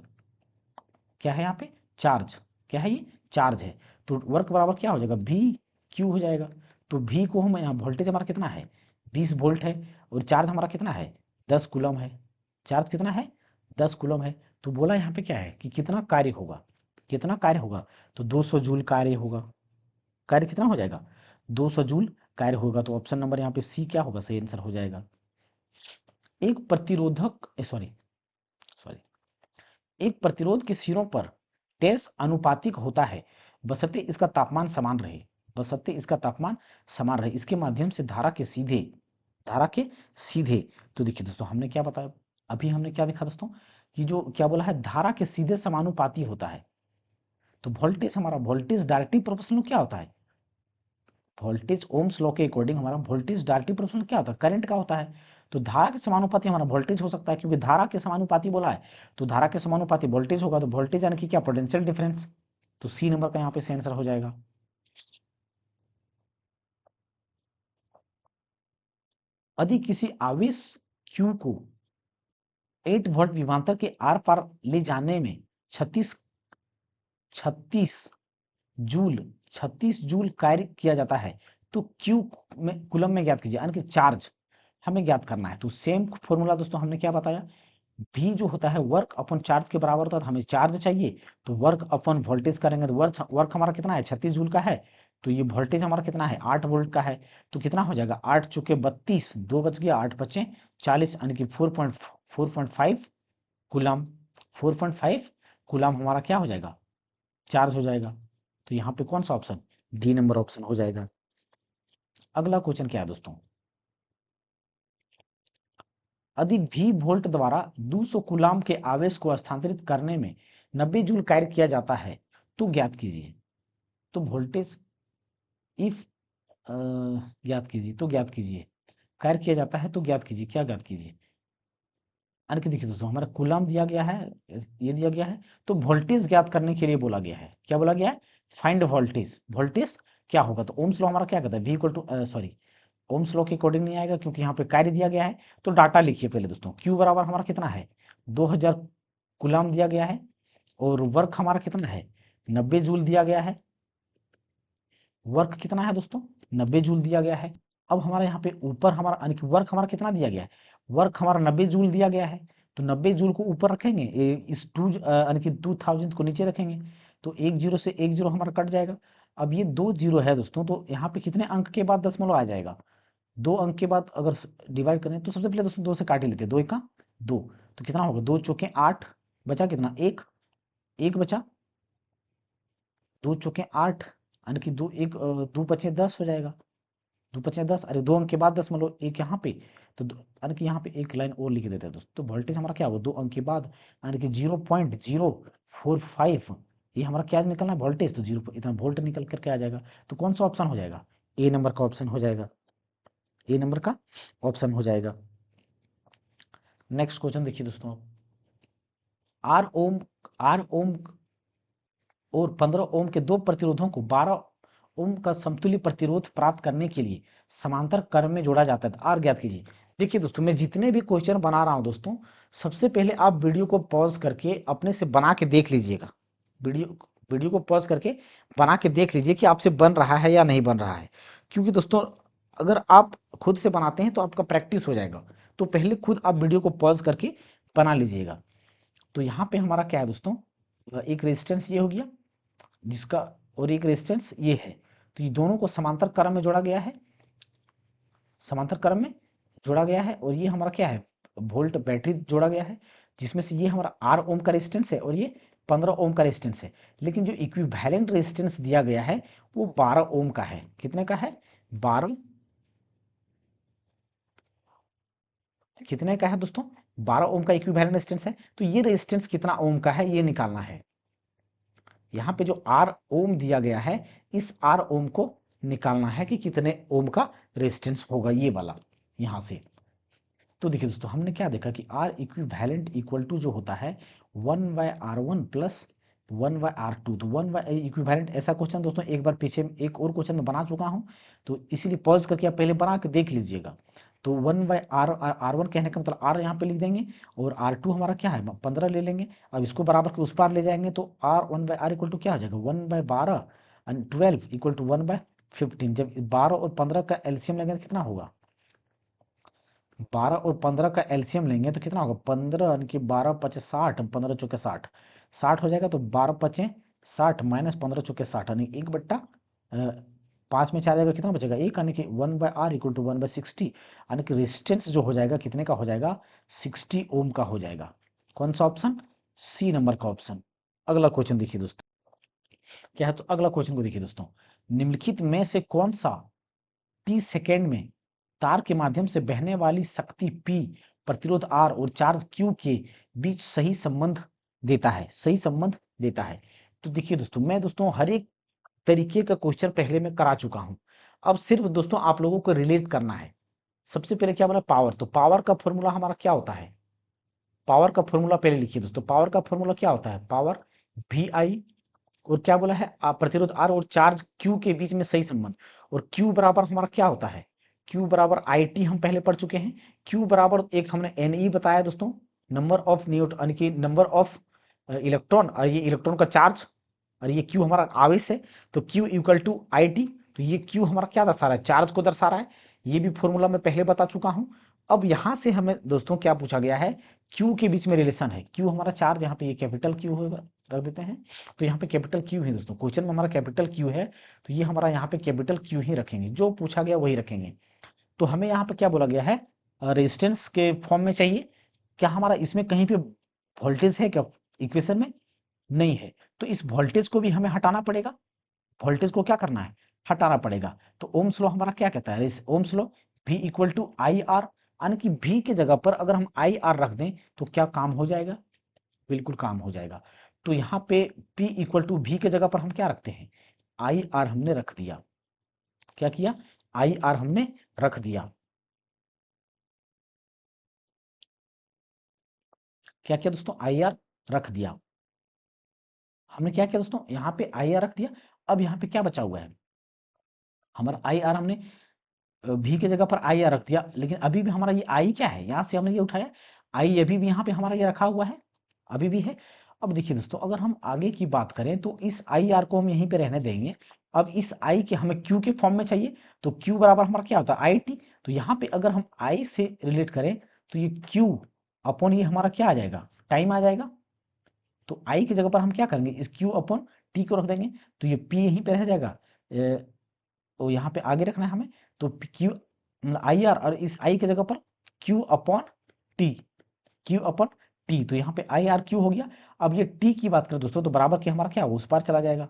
क्या है यहाँ पे? चार्ज। क्या है? ये चार्ज है। तो वर्क बराबर क्या हो जाएगा? VQ हो जाएगा। तो V को हम यहाँ, वोल्टेज हमारा कितना है? 20 वोल्ट है। और चार्ज हमारा कितना है? 10 कूलम है। चार्ज कितना है? 10 कूलम है। तो बोला यहाँ पे क्या है कि कितना कार्य होगा? कितना कार्य होगा? तो 200 जूल कार्य होगा। कार्य कितना हो जाएगा? 200 जूल कार्य होगा। तो ऑप्शन नंबर यहाँ पे सी क्या होगा? सही आंसर हो जाएगा। एक प्रतिरोधक सॉरी सॉरी एक प्रतिरोध के सिरों पर टेस अनुपातिक होता है बशर्ते इसका तापमान समान रहे। बशर्ते इसका तापमान समान रहे, इसके माध्यम से धारा के सीधे। तो देखिए दोस्तों, हमने क्या बताया अभी? हमने क्या देखा दोस्तों कि जो क्या बोला है? धारा के सीधे समानुपाती होता है। तो वोल्टेज हमारा, वोल्टेज डायरेक्टली प्रोपोर्शनल क्या होता है? वोल्टेज ओम्स लॉ के अकॉर्डिंग हमारा वोल्टेज डायरेक्टली प्रोपोर्शनल क्या होता है? करंट का होता है। तो धारा के समानुपाती हमारा वोल्टेज हो सकता है, क्योंकि धारा के समानुपाती बोला है, तो धारा के समानुपाती वोल्टेज होगा। तो वोल्टेज यानी कि क्या? Potential difference. तो सी नंबर का यहाँ पे सही आंसर हो जाएगा। यदि किसी आवेश Q को 8 वोल्ट विभवांतर के आर पार ले जाने में 36 36 जूल 36 जूल कार्य किया जाता है, तो क्यू में कूलम में ज्ञात कीजिए, यानी कि चार्ज हमें ज्ञात करना है। तो सेम फॉर्मूला दोस्तों हमने क्या बताया, V जो होता है वर्क अपन चार्ज के बराबर होता है, तो हमें चार्ज चाहिए तो वर्क अपन वोल्टेज करेंगे, तो वर्क हमारा कितना है 36 जूल का है, तो ये वोल्टेज हमारा कितना है 8 वोल्ट का है, तो कितना हो जाएगा 8 चौके 32, 2 बच गया, 8 बचे 40, यानी कि 4.5 कूलम, 4.5 कूलम हमारा क्या हो जाएगा चार्ज हो जाएगा। तो यहाँ पे कौन सा ऑप्शन, डी नंबर ऑप्शन हो जाएगा। अगला क्वेश्चन क्या है दोस्तों, यदि V वोल्ट द्वारा 200 कूलाम के आवेश को स्थानांतरित करने में 90 जूल कार्य किया जाता है तो ज्ञात कीजिए। तो वोल्टेज इफ ज्ञात कीजिए, तो ज्ञात कीजिए, कार्य किया जाता है तो ज्ञात कीजिए, क्या ज्ञात कीजिए। यानी कि देखिए दोस्तों हमारा कूलाम दिया गया है, ये दिया गया है, तो वोल्टेज ज्ञात करने के लिए बोला गया है, क्या बोला गया है, फाइंड वोल्टेज। वोल्टेज क्या होगा, तो ओम्स लॉ हमारा क्या कहता है, V equal to sorry Ohm's law के अकॉर्डिंग नहीं आएगा क्योंकि यहाँ पे कार्य दिया गया है। तो डाटा लिखिए पहले दोस्तों, Q बराबर हमारा कितना है 2000 कूलाम दिया गया है, और वर्क हमारा कितना है 90 जूल दिया गया है, वर्क कितना है दोस्तों 90 जूल दिया गया है। अब हमारे यहाँ पे ऊपर हमारा यानी कि वर्क हमारा कितना दिया गया है, वर्क हमारा 90 जूल दिया गया है, तो 90 जूल को ऊपर रखेंगे, इस यानी कि 2000 को नीचे रखेंगे, तो एक जीरो से एक जीरो हमारा कट जाएगा। अब ये 2 जीरो है दोस्तों, तो यहाँ पे कितने अंक के बाद दशमलव आ जाएगा, 2 अंक के बाद अगर डिवाइड करें तो सबसे पहले दोस्तों 2 से काट ही लेते हैं, 2 का 2, तो कितना होगा 2 चौके 8, बचा कितना एक, एक बचा, 2 चौके 8, यानी कि 2 पचे 10 हो जाएगा, 2 × 5 = 10, अरे 2 अंक के बाद दशमलव एक यहाँ पे, तो यानी कि यहाँ पे एक लाइन और लिख देते हैं दोस्तों, तो वोल्टेज हमारा क्या होगा 2 अंक के बाद, यानी कि 0.045, ये हमारा क्या निकलना है वोल्टेज, तो 0 इतना वोल्ट निकल करके आ जाएगा। तो कौन सा ऑप्शन हो जाएगा, ए नंबर का ऑप्शन हो जाएगा, ए नंबर का ऑप्शन हो जाएगा। नेक्स्ट क्वेश्चन देखिए दोस्तों, आर ओम और 15 ओम के दो प्रतिरोधों को 12 ओम का समतुल्य प्रतिरोध प्राप्त करने के लिए समांतर क्रम में जोड़ा जाता है, आर ज्ञात कीजिए। देखिए दोस्तों मैं जितने भी क्वेश्चन बना रहा हूं दोस्तों, सबसे पहले आप वीडियो को पॉज करके अपने से बना के देख लीजिएगा, वीडियो को पॉज करके बना के देख लीजिए कि आपसे बन रहा है या नहीं बन रहा है, क्योंकि दोस्तों अगर आप खुद से बनाते हैं तो आपका प्रैक्टिस हो जाएगा, तो पहले खुद आप वीडियो को पॉज करके बना लीजिएगा। तो यहाँ पे हमारा क्या है दोस्तों, एक रेजिस्टेंस ये हो गया जिसका, और एक रेजिस्टेंस ये है, तो ये दोनों को समांतर क्रम में जोड़ा गया है, समांतर क्रम में जोड़ा गया है, और ये हमारा क्या है वोल्ट बैटरी जोड़ा गया है, जिसमें से ये हमारा 8 ओम का रेजिस्टेंस है और ये 15 ओम का रेजिस्टेंस है, लेकिन जो इक्विवेलेंट रेजिस्टेंस दिया गया है वो 12 ओम का है, कितने का है 12, कितने का है दोस्तों 12 ओम का इक्विवेलेंट रेजिस्टेंस है, तो ये रेजिस्टेंस कितना ओम का है ये निकालना है। यहाँ पे जो आर ओम दिया गया है, इस आर ओम को निकालना है कि कितने ओम का रेजिस्टेंस होगा ये वाला यहाँ से। तो देखिए दोस्तों हमने क्या देखा कि आर इक्विवेलेंट इक्वल टू जो होता है 1/R1 प्लस 1/R2, तो 1/इक्विवेलेंट ऐसा क्वेश्चन दोस्तों एक बार पीछे एक और क्वेश्चन में बना चुका हूँ, तो इसीलिए पॉज करके आप पहले बना के देख लीजिएगा। तो 1/R1 कहने का मतलब आर यहाँ पे लिख देंगे, और R2 हमारा क्या है 15 ले लेंगे, अब इसको बराबर के उस पार ले जाएंगे, तो R 1/R इक्वल टू क्या हो जाएगा 1/12 एंड 12 इक्वल टू 1/15, जब 12 और 15 का एलसीएम लेंगे तो कितना होगा, 12 और 15 का एलसीएम लेंगे तो कितना होगा 15, यानी कि 12 पचे 60, 15 चौके 60, 60 हो जाएगा, तो 12 पचे 60 माइनस 15 चौके 60, यानी 1/5 में 4 जाएगा, कितना बचेगा 1, यानी कि 1/R इक्वल टू 1/60, यानी कि रेजिस्टेंस जो हो जाएगा कितने का हो जाएगा 60 ओम का हो जाएगा। कौन सा ऑप्शन, सी नंबर का ऑप्शन। अगला क्वेश्चन देखिए दोस्तों क्या है, तो अगला क्वेश्चन को देखिए दोस्तों, निम्नलिखित में से कौन सा 30 सेकेंड में तार के माध्यम से बहने वाली शक्ति P प्रतिरोध R और चार्ज Q के बीच सही संबंध देता है, सही संबंध देता है। तो देखिए दोस्तों मैं दोस्तों हर एक तरीके का क्वेश्चन पहले मैं करा चुका हूं, अब सिर्फ दोस्तों आप लोगों को रिलेट करना है। सबसे पहले क्या बोला पावर, तो पावर का फॉर्मूला हमारा क्या होता है, पावर का फॉर्मूला पहले लिखिए दोस्तों, पावर का फॉर्मूला क्या होता है पावर VI, और क्या बोला है प्रतिरोध R और चार्ज Q के बीच में सही संबंध, और Q बराबर हमारा क्या होता है, Q बराबर IT हम पहले पढ़ चुके हैं, Q बराबर एक हमने Ne बताया दोस्तों, नंबर ऑफ न्यूटन यानी कि नंबर ऑफ इलेक्ट्रॉन, और ये इलेक्ट्रॉन का चार्ज, और ये Q हमारा आवेश है, तो Q इक्वल टू IT, तो ये Q हमारा क्या दर्शा रहा है, चार्ज को दर्शा रहा है। ये भी फॉर्मूला मैं पहले बता चुका हूं। अब यहां से हमें दोस्तों क्या पूछा गया है, Q के बीच में रिलेशन है। Q हमारा चार्ज, यहाँ पे ये कैपिटल Q होगा, रख देते हैं। तो यहाँ पे कैपिटल Q है दोस्तों, क्वेश्चन में हमारा कैपिटल Q है, तो ये हमारा यहाँ पे कैपिटल Q ही रखेंगे, जो पूछा गया वही रखेंगे। तो हमें यहाँ पे क्या बोला गया है, रेजिस्टेंस के फॉर्म में चाहिए। क्या हमारा इसमें कहीं पे वोल्टेज है क्या इक्वेशन में, नहीं है। तो इस वोल्टेज को भी हमें हटाना पड़ेगा, वोल्टेज को क्या करना है, हटाना पड़ेगा। तो ओम्स लॉ हमारा क्या कहता है, Ohm's law V equal to I R, यानी कि V की जगह पर अगर हम आई आर रख दें तो क्या काम हो जाएगा, बिल्कुल काम हो जाएगा। तो यहाँ पे P इक्वल टू V की जगह पर हम क्या रखते हैं, आई आर हमने रख दिया। क्या किया, आई आर हमने रख दिया। क्या किया दोस्तों, आई आर रख दिया। हमने क्या किया दोस्तों, यहाँ पे आई आर रख दिया। अब यहाँ पे क्या बचा हुआ है, हमारा आई आर हमने भी की जगह पर आई आर रख दिया, लेकिन अभी भी हमारा ये आई क्या है, यहाँ से हमने ये उठाया, आई अभी भी यहाँ पे हमारा ये रखा हुआ है, अभी भी है। अब देखिए दोस्तों, अगर हम आगे की बात करें तो इस आई आर को हम यहीं पे रहने देंगे। अब इस आई के हमें क्यू के फॉर्म में चाहिए, तो क्यू बराबर हमारा क्या होता है, आई टी। तो यहाँ पे अगर हम आई से रिलेट करें तो ये क्यू अपॉन ये हमारा क्या आ जाएगा, टाइम आ जाएगा। तो आई की जगह पर हम क्या करेंगे, इस क्यू अपॉन टी को रख देंगे, तो ये पी यहीं पे रह जाएगा। तो यहाँ पे आगे रखना है हमें, तो क्यू आई आर, और इस आई की जगह पर Q upon T, Q upon T. तो यहाँ पे आई आर क्यू हो गया। अब ये टी की बात करें दोस्तों, तो बराबर के हमारा क्या होगा, उस पार चला जाएगा।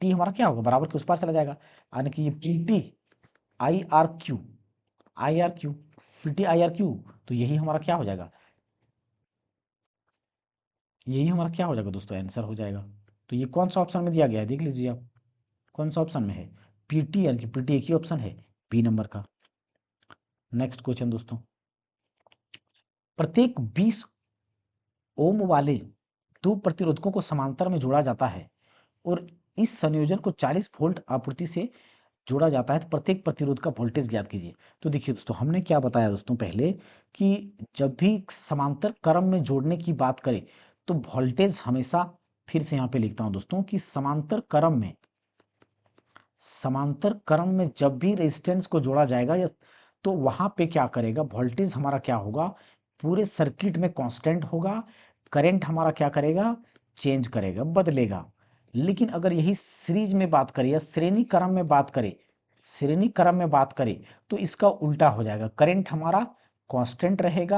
टी हमारा क्या होगा, बराबर के उस पार चला जाएगा, यानी कि ये P T I R Q, I R Q, P T I R Q. तो यही हमारा क्या हो जाएगा, यही हमारा क्या हो जाएगा दोस्तों, आंसर हो जाएगा। तो ये कौन सा ऑप्शन में दिया गया है, देख लीजिए आप कौन सा ऑप्शन में है, पीटी, यानी कि पीटी एक ही ऑप्शन है, बी नंबर का। नेक्स्ट क्वेश्चन दोस्तों, प्रत्येक 20 ओम वाले दो प्रतिरोधकों को समांतर में जोड़ा जाता है और इस संयोजन को 40 वोल्ट आपूर्ति से जोड़ा जाता है, तो प्रत्येक प्रतिरोध का वोल्टेज ज्ञात कीजिए। तो देखिए दोस्तों, हमने क्या बताया दोस्तों पहले, कि जब भी समांतर क्रम में जोड़ने की बात करें तो वोल्टेज हमेशा, फिर से यहाँ पे लिखता हूं दोस्तों, कि समांतर क्रम में जब भी रेजिस्टेंस को जोड़ा जाएगा या, तो वहां पे क्या करेगा, वोल्टेज हमारा क्या होगा, पूरे सर्किट में कांस्टेंट होगा, करंट हमारा क्या करेगा, चेंज करेगा, बदलेगा। लेकिन अगर यही सीरीज में बात करें या श्रेणी क्रम में बात करें, श्रेणी क्रम में बात करें तो इसका उल्टा हो जाएगा, करंट हमारा कांस्टेंट रहेगा,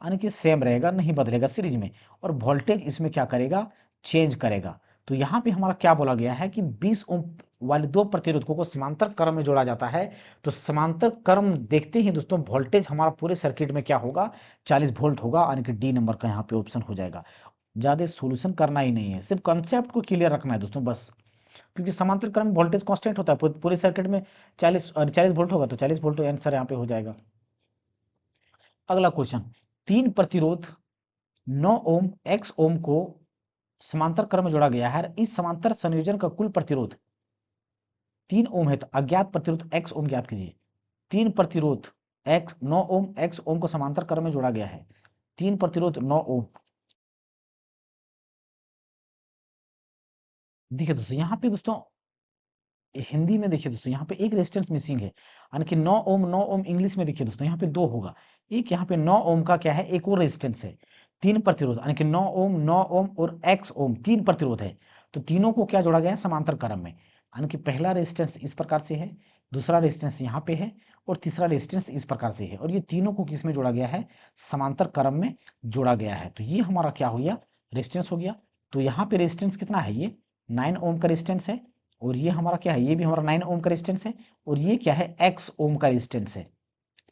यानी कि सेम रहेगा, नहीं बदलेगा सीरीज में, और वोल्टेज इसमें क्या करेगा, चेंज करेगा। तो यहाँ पे हमारा क्या बोला गया है कि 20 ओम वाले दो प्रतिरोधकों को समांतर क्रम में जोड़ा जाता है, तो समांतर क्रम देखते ही दोस्तों वोल्टेज हमारा पूरे सर्किट में क्या होगा, 40 वोल्ट होगा, यानी कि डी नंबर का यहाँ पे ऑप्शन हो जाएगा। ज्यादा सॉल्यूशन करना ही नहीं है, सिर्फ कंसेप्ट को क्लियर रखना है दोस्तों बस, क्योंकि समांतर क्रम वोल्टेज कांस्टेंट होता है, पूरे सर्किट में 40 वोल्ट होगा, तो 40 वोल्ट आंसर यहाँ पे हो जाएगा। अगला क्वेश्चन, तीन प्रतिरोध 9 ओम x ओम को समांतर क्रम में जोड़ा गया है, इस समांतर संयोजन का कुल प्रतिरोध 3 ओम है, तो अज्ञात प्रतिरोध x ओम ज्ञात कीजिए। तीन प्रतिरोध x 9 ओम x ओम को समांतर क्रम में जोड़ा गया है, तीन प्रतिरोध 9 ओम। देखिए दोस्तों, यहाँ पे दोस्तों हिंदी में देखिए दोस्तों, यहाँ पे एक रेजिस्टेंस मिसिंग है, यानी कि 9 ओम 9 ओम, इंग्लिश में देखिए दोस्तों यहाँ पे दो होगा, एक यहाँ पे 9 ओम का क्या है, एक और रेजिस्टेंस है। तीन प्रतिरोध, यानी कि 9 ओम 9 ओम और x ओम, तीन प्रतिरोध है, तो तीनों को क्या जोड़ा गया है, समांतर क्रम में। यानी कि पहला रेजिस्टेंस इस प्रकार से है, दूसरा रेजिस्टेंस यहाँ पे है, और तीसरा रेजिस्टेंस इस प्रकार से है, और ये तीनों को किस में जोड़ा गया है, समांतर क्रम में जोड़ा गया है। तो ये हमारा क्या हो गया, रेजिस्टेंस हो गया। तो यहाँ पे रेजिस्टेंस कितना है, ये 9 ओम का रेजिस्टेंस है, और ये हमारा क्या है, ये भी हमारा 9 ओम का रेजिस्टेंस है, और ये क्या है, x ओम का रेजिस्टेंस है।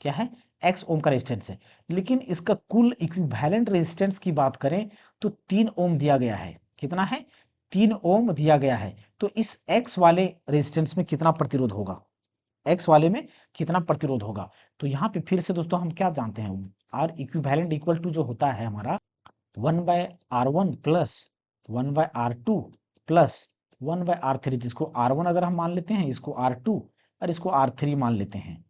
क्या है, x ओम का रेजिस्टेंस है। लेकिन इसका कुल इक्विवेलेंट रेजिस्टेंस की बात करें तो 3 ओम दिया गया है, कितना है, 3 ओम दिया गया है। तो इस x वाले रेजिस्टेंस में कितना प्रतिरोध होगा, x वाले में कितना प्रतिरोध होगा। तो यहाँ पे फिर से दोस्तों हम क्या जानते हैं, आर इक्विवेलेंट इक्वल टू जो होता है हमारा 1/r1 plus 1/r2 plus 1/r3। इसको R1 अगर हम मान लेते हैं, इसको R2 और इसको R3 मान लेते हैं,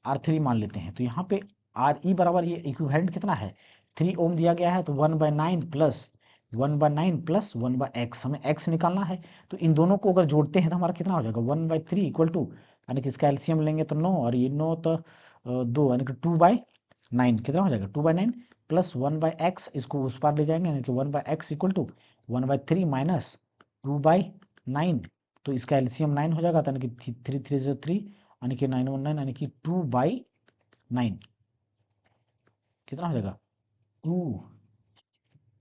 R3 मान लेते हैं। तो यहाँ पे RE बराबर, ये इक्विवेलेंट कितना है, 3 ओम दिया गया है, तो 1/9 प्लस 1/9 प्लस 1/x, हमें x निकालना है। तो इन दोनों को अगर जोड़ते हैं तो हमारा कितना हो जाएगा 1/3 इक्वल टू, यानी कि इसका एलसीएम लेंगे तो 9, और ये 9 तो 2, यानी कि 2/9 कितना हो जाएगा 2/9 प्लस 1/x, इसको उस पार ले जाएंगे, यानी कि 1/x इक्वल टू 1/3 माइनस 2/9, तो इसका एलसीएम 9 हो जाएगा, यानी कि 3 3 से 3, यानी कि 9/9, यानी कि 2/9 कितना हो जाएगा 2,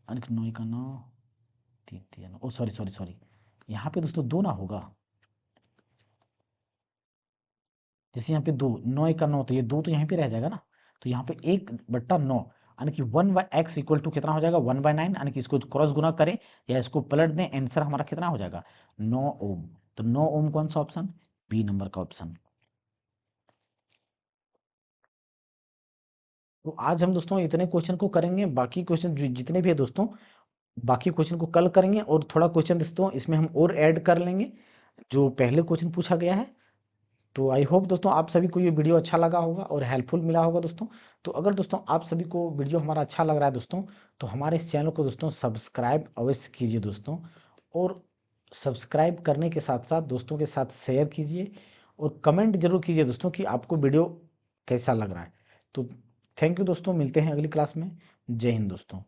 यानी कि 9 का 9, 3 3, ओ सॉरी सॉरी सॉरी, यहाँ पे दोस्तों 2 ना होगा, जैसे यहाँ पे 2, 9 का 9, तो ये 2 तो यहाँ पे रह जाएगा ना, तो यहाँ पे 1/9, यानी कि 1/x इक्वल टू कितना हो जाएगा 1/9, यानी कि इसको क्रॉस गुना करें या इसको पलट दें, आंसर हमारा कितना हो जाएगा 9 ओम। तो 9 ओम कौन सा ऑप्शन, बी नंबर का ऑप्शन। तो आज हम दोस्तों इतने क्वेश्चन को करेंगे, बाकी क्वेश्चन जितने भी है दोस्तों, बाकी क्वेश्चन को कल करेंगे, और थोड़ा क्वेश्चन दोस्तों इसमें हम और ऐड कर लेंगे जो पहले क्वेश्चन पूछा गया है। तो आई होप दोस्तों आप सभी को ये वीडियो अच्छा लगा होगा और हेल्पफुल मिला होगा दोस्तों। तो अगर दोस्तों आप सभी को वीडियो हमारा अच्छा लग रहा है दोस्तों, तो हमारे इस चैनल को दोस्तों सब्सक्राइब अवश्य कीजिए दोस्तों, और सब्सक्राइब करने के साथ साथ दोस्तों के साथ शेयर कीजिए, और कमेंट जरूर कीजिए दोस्तों कि आपको वीडियो कैसा लग रहा है। तो थैंक यू दोस्तों, मिलते हैं अगली क्लास में। जय हिंद दोस्तों।